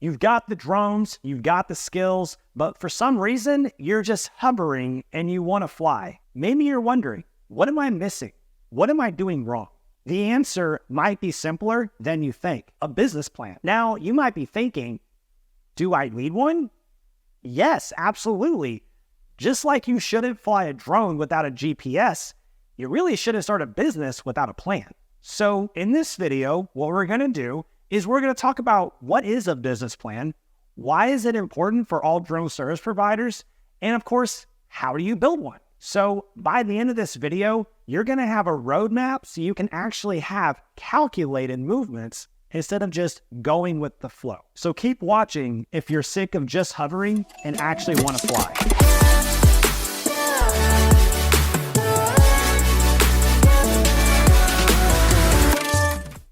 You've got the drones, you've got the skills, but for some reason, you're just hovering and you want to fly. Maybe you're wondering, what am I missing? What am I doing wrong? The answer might be simpler than you think: a business plan. Now, you might be thinking, do I need one? Yes, absolutely. Just like you shouldn't fly a drone without a GPS, you really shouldn't start a business without a plan. So in this video, what we're going to do is we're going to talk about what is a business plan, why is it important for all drone service providers, and of course, how do you build one? So by the end of this video, you're going to have a roadmap so you can actually have calculated movements instead of just going with the flow. So keep watching if you're sick of just hovering and actually want to fly.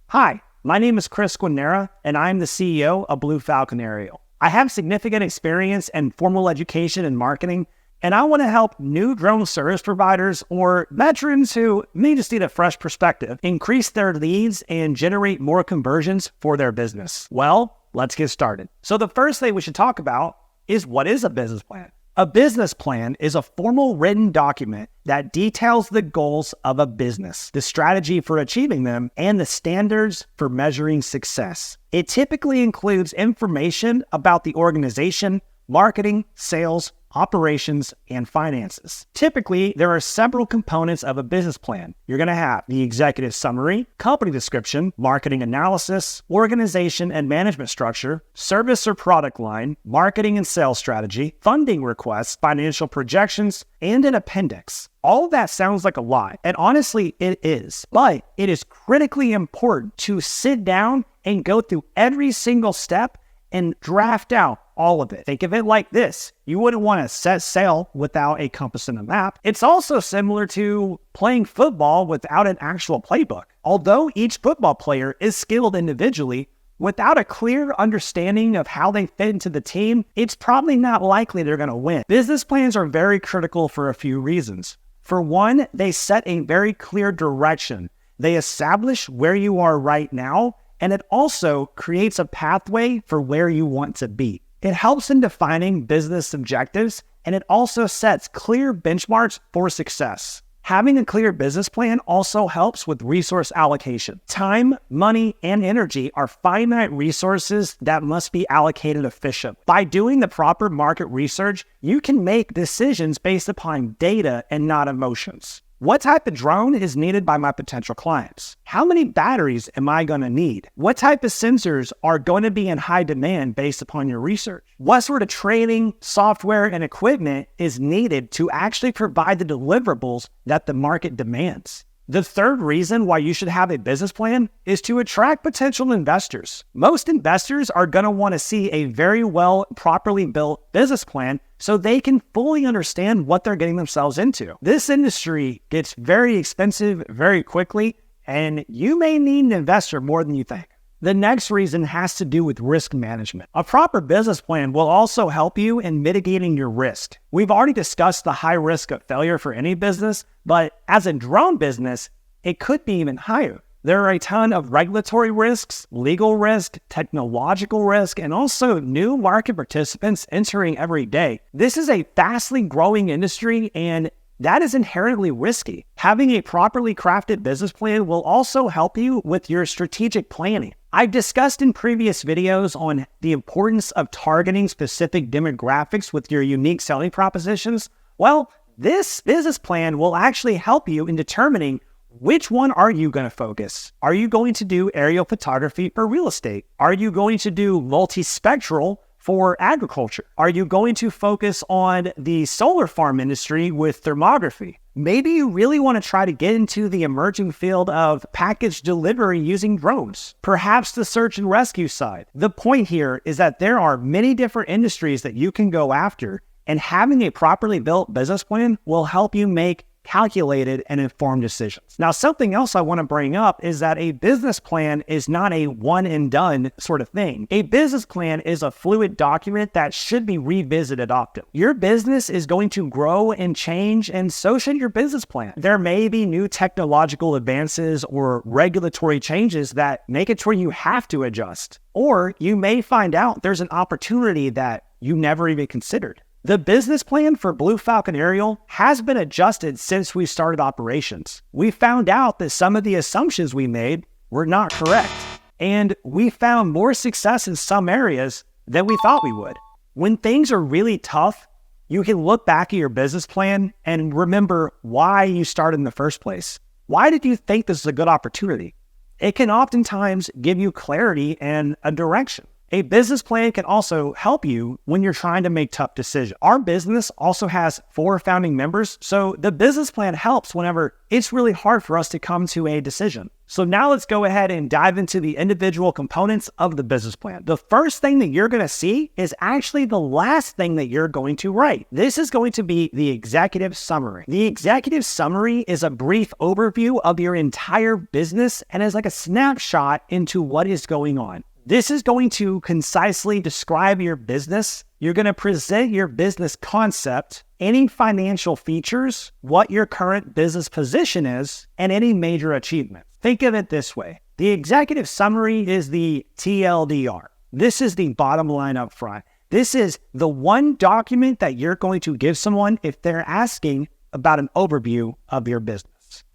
Hi, my name is Chris Guinera, and I'm the CEO of Blue Falcon Aerial. I have significant experience and formal education in marketing, and I want to help new drone service providers or veterans who may just need a fresh perspective increase their leads and generate more conversions for their business. Well, let's get started. So the first thing we should talk about is, what is a business plan? A business plan is a formal written document that details the goals of a business, the strategy for achieving them, and the standards for measuring success. It typically includes information about the organization, marketing, sales, operations, and finances. Typically, there are several components of a business plan. You're going to have the executive summary, company description, marketing analysis, organization and management structure, service or product line, marketing and sales strategy, funding requests, financial projections, and an appendix. All of that sounds like a lot, and honestly, it is. But it is critically important to sit down and go through every single step and draft out all of it. Think of it like this: you wouldn't want to set sail without a compass and a map. It's also similar to playing football without an actual playbook. Although each football player is skilled individually, without a clear understanding of how they fit into the team, it's probably not likely they're going to win. Business plans are very critical for a few reasons. For one, they set a very clear direction. They establish where you are right now, and it also creates a pathway for where you want to be. It helps in defining business objectives, and it also sets clear benchmarks for success. Having a clear business plan also helps with resource allocation. Time, money, and energy are finite resources that must be allocated efficiently. By doing the proper market research, you can make decisions based upon data and not emotions. What type of drone is needed by my potential clients? How many batteries am I going to need? What type of sensors are going to be in high demand based upon your research? What sort of training, software, and equipment is needed to actually provide the deliverables that the market demands? The third reason why you should have a business plan is to attract potential investors. Most investors are going to want to see a very well, properly built business plan so they can fully understand what they're getting themselves into. This industry gets very expensive very quickly, and you may need an investor more than you think. The next reason has to do with risk management. A proper business plan will also help you in mitigating your risk. We've already discussed the high risk of failure for any business, but as a drone business, it could be even higher. There are a ton of regulatory risks, legal risk, technological risk, and also new market participants entering every day. This is a fastly growing industry, and that is inherently risky. Having a properly crafted business plan will also help you with your strategic planning. I've discussed in previous videos on the importance of targeting specific demographics with your unique selling propositions. Well, this business plan will actually help you in determining which one are you going to focus. Are you going to do aerial photography for real estate? Are you going to do multispectral for agriculture? Are you going to focus on the solar farm industry with thermography? Maybe you really want to try to get into the emerging field of package delivery using drones, perhaps the search and rescue side. The point here is that there are many different industries that you can go after, and having a properly built business plan will help you make calculated and informed decisions. Now, something else I want to bring up is that a business plan is not a one and done sort of thing. A business plan is a fluid document that should be revisited often. Your business is going to grow and change, and so should your business plan. There may be new technological advances or regulatory changes that make it where you have to adjust. Or you may find out there's an opportunity that you never even considered. The business plan for Blue Falcon Aerial has been adjusted since we started operations. We found out that some of the assumptions we made were not correct, and we found more success in some areas than we thought we would. When things are really tough, you can look back at your business plan and remember why you started in the first place. Why did you think this is a good opportunity? It can oftentimes give you clarity and a direction. A business plan can also help you when you're trying to make tough decisions. Our business also has 4 founding members, so the business plan helps whenever it's really hard for us to come to a decision. So now let's go ahead and dive into the individual components of the business plan. The first thing that you're going to see is actually the last thing that you're going to write. This is going to be the executive summary. The executive summary is a brief overview of your entire business and is like a snapshot into what is going on. This is going to concisely describe your business. You're going to present your business concept, any financial features, what your current business position is, and any major achievements. Think of it this way. The executive summary is the TLDR. This is the bottom line up front. This is the one document that you're going to give someone if they're asking about an overview of your business.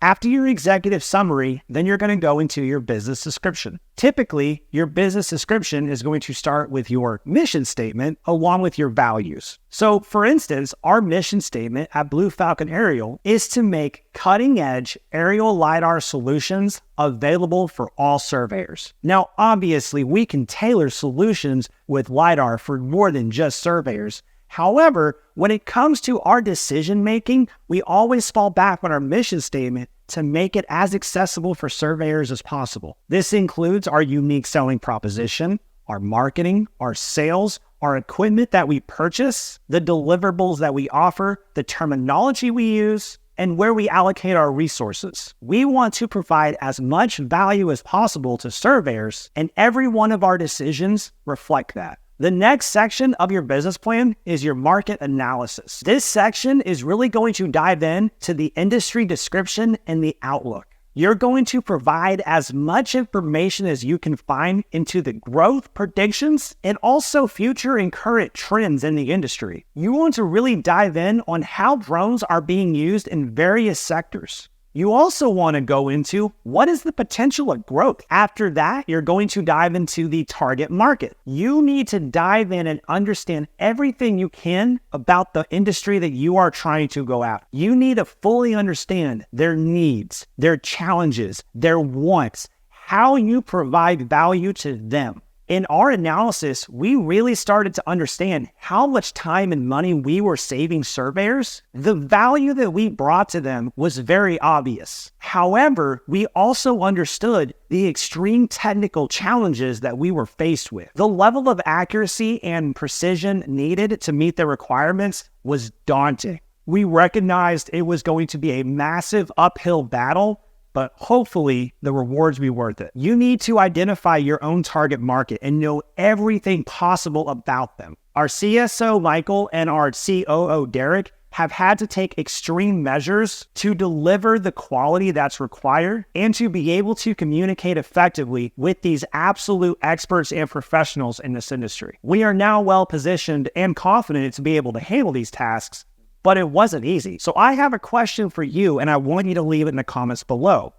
After your executive summary, then you're going to go into your business description. Typically, your business description is going to start with your mission statement along with your values. So, for instance, our mission statement at Blue Falcon Aerial is to make cutting-edge aerial lidar solutions available for all surveyors. Now, obviously, we can tailor solutions with lidar for more than just surveyors. However, when it comes to our decision-making, we always fall back on our mission statement to make it as accessible for surveyors as possible. This includes our unique selling proposition, our marketing, our sales, our equipment that we purchase, the deliverables that we offer, the terminology we use, and where we allocate our resources. We want to provide as much value as possible to surveyors, and every one of our decisions reflect that. The next section of your business plan is your market analysis. This section is really going to dive in to the industry description and the outlook. You're going to provide as much information as you can find into the growth predictions and also future and current trends in the industry. You want to really dive in on how drones are being used in various sectors. You also want to go into what is the potential of growth. After that, you're going to dive into the target market. You need to dive in and understand everything you can about the industry that you are trying to go after. You need to fully understand their needs, their challenges, their wants, how you provide value to them. In our analysis, we really started to understand how much time and money we were saving surveyors. The value that we brought to them was very obvious. However, we also understood the extreme technical challenges that we were faced with. The level of accuracy and precision needed to meet the requirements was daunting. We recognized it was going to be a massive uphill battle, but hopefully the rewards be worth it. You need to identify your own target market and know everything possible about them. Our CSO, Michael, and our COO, Derek, have had to take extreme measures to deliver the quality that's required and to be able to communicate effectively with these absolute experts and professionals in this industry. We are now well positioned and confident to be able to handle these tasks, but it wasn't easy. So I have a question for you, and I want you to leave it in the comments below.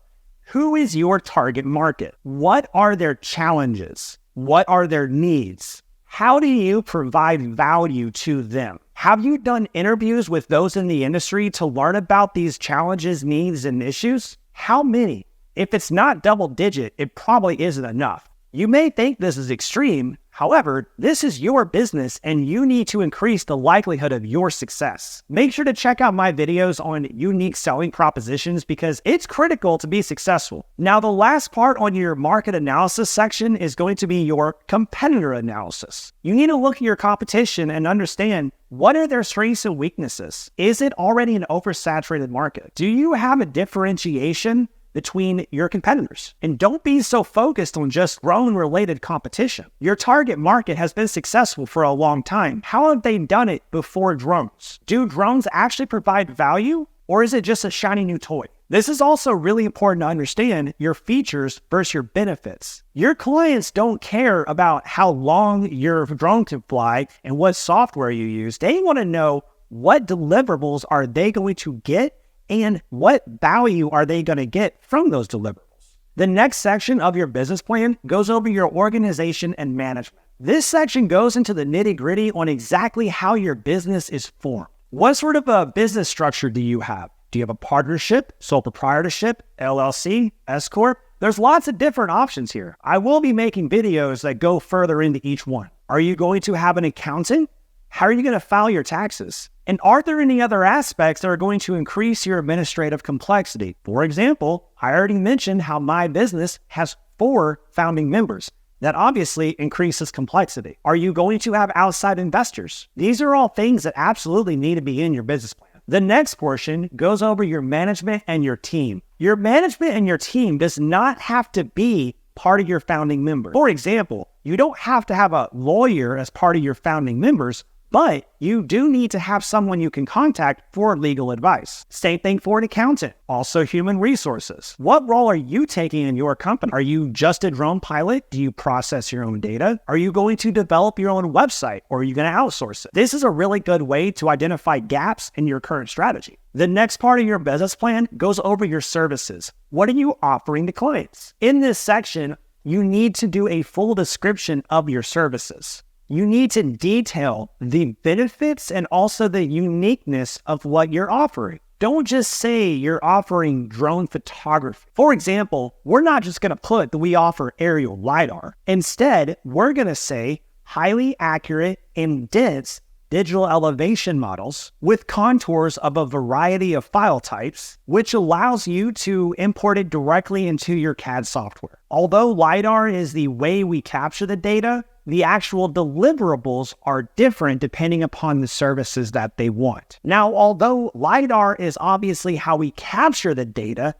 Who is your target market? What are their challenges? What are their needs? How do you provide value to them? Have you done interviews with those in the industry to learn about these challenges, needs, and issues? How many? If it's not double digit, it probably isn't enough. You may think this is extreme. However, this is your business and you need to increase the likelihood of your success. Make sure to check out my videos on unique selling propositions because it's critical to be successful. Now, the last part on your market analysis section is going to be your competitor analysis. You need to look at your competition and understand what are their strengths and weaknesses. Is it already an oversaturated market? Do you have a differentiation between your competitors? And don't be so focused on just drone-related competition. Your target market has been successful for a long time. How have they done it before drones? Do drones actually provide value, or is it just a shiny new toy? This is also really important to understand your features versus your benefits. Your clients don't care about how long your drone can fly and what software you use. They want to know what deliverables are they going to get and what value are they going to get from those deliverables. The next section of your business plan goes over your organization and management. This section goes into the nitty-gritty on exactly how your business is formed. What sort of a business structure do you have? Do you have a partnership, sole proprietorship, LLC, S-Corp? There's lots of different options here. I will be making videos that go further into each one. Are you going to have an accountant? How are you going to file your taxes? And are there any other aspects that are going to increase your administrative complexity? For example, I already mentioned how my business has 4 founding members. That obviously increases complexity. Are you going to have outside investors? These are all things that absolutely need to be in your business plan. The next portion goes over your management and your team. Your management and your team does not have to be part of your founding members. For example, you don't have to have a lawyer as part of your founding members, but you do need to have someone you can contact for legal advice. Same thing for an accountant, also human resources. What role are you taking in your company? Are you just a drone pilot? Do you process your own data? Are you going to develop your own website, or are you going to outsource it? This is a really good way to identify gaps in your current strategy. The next part of your business plan goes over your services. What are you offering to clients? In this section, you need to do a full description of your services. You need to detail the benefits and also the uniqueness of what you're offering. Don't just say you're offering drone photography. For example, we're not just going to put that we offer aerial lidar. Instead, we're going to say highly accurate and dense digital elevation models with contours of a variety of file types, which allows you to import it directly into your CAD software. Although lidar is the way we capture the data, the actual deliverables are different depending upon the services that they want. Now, although lidar is obviously how we capture the data,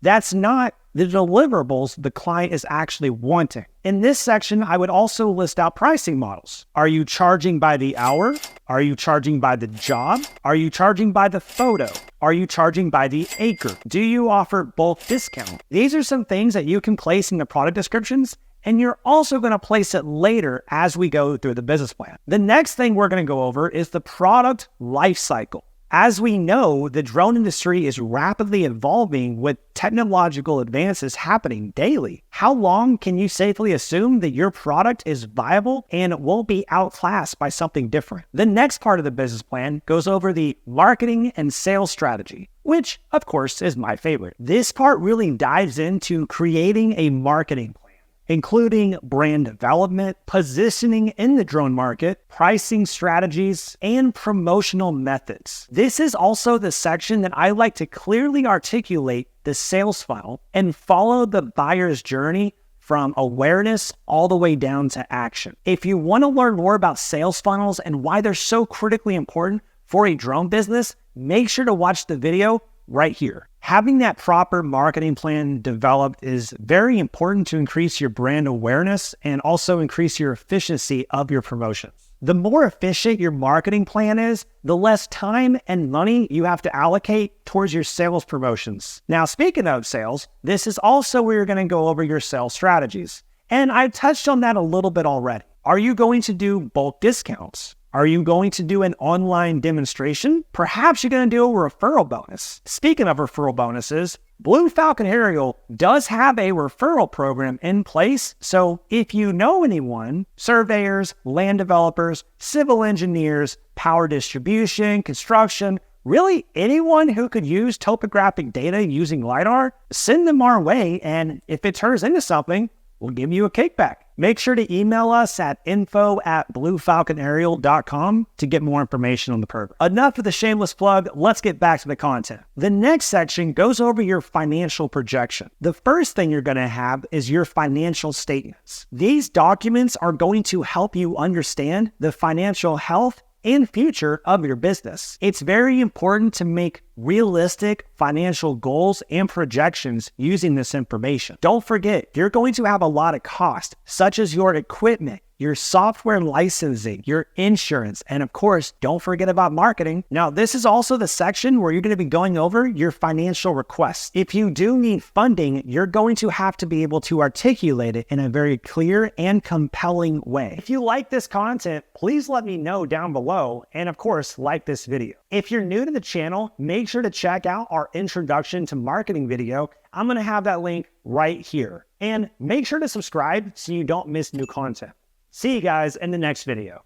that's not the deliverables the client is actually wanting. In this section, I would also list out pricing models. Are you charging by the hour? Are you charging by the job? Are you charging by the photo? Are you charging by the acre? Do you offer bulk discount? These are some things that you can place in the product descriptions, and you're also going to place it later as we go through the business plan. The next thing we're going to go over is the product life cycle. As we know, the drone industry is rapidly evolving with technological advances happening daily. How long can you safely assume that your product is viable and won't be outclassed by something different? The next part of the business plan goes over the marketing and sales strategy, which of course is my favorite. This part really dives into creating a marketing plan, including brand development, positioning in the drone market, pricing strategies, and promotional methods. This is also the section that I like to clearly articulate the sales funnel and follow the buyer's journey from awareness all the way down to action. If you want to learn more about sales funnels and why they're so critically important for a drone business, make sure to watch the video right here. Having that proper marketing plan developed is very important to increase your brand awareness and also increase your efficiency of your promotions. The more efficient your marketing plan is, the less time and money you have to allocate towards your sales promotions. Now, speaking of sales, this is also where you're going to go over your sales strategies. And I touched on that a little bit already. Are you going to do bulk discounts? Are you going to do an online demonstration? Perhaps you're going to do a referral bonus. Speaking of referral bonuses, Blue Falcon Aerial does have a referral program in place. So if you know anyone, surveyors, land developers, civil engineers, power distribution, construction, really anyone who could use topographic data using lidar, send them our way. And if it turns into something, we'll give you a kickback. Make sure to email us at info@bluefalconaerial.com to get more information on the program. Enough of the shameless plug, let's get back to the content. The next section goes over your financial projection. The first thing you're going to have is your financial statements. These documents are going to help you understand the financial health and future of your business. It's very important to make realistic financial goals and projections using this information. Don't forget, you're going to have a lot of costs, such as your equipment, your software licensing, your insurance, and of course, don't forget about marketing. Now, this is also the section where you're going to be going over your financial requests. If you do need funding, you're going to have to be able to articulate it in a very clear and compelling way. If you like this content, please let me know down below, and of course, like this video. If you're new to the channel, make sure to check out our introduction to marketing video. I'm going to have that link right here. And make sure to subscribe so you don't miss new content. See you guys in the next video.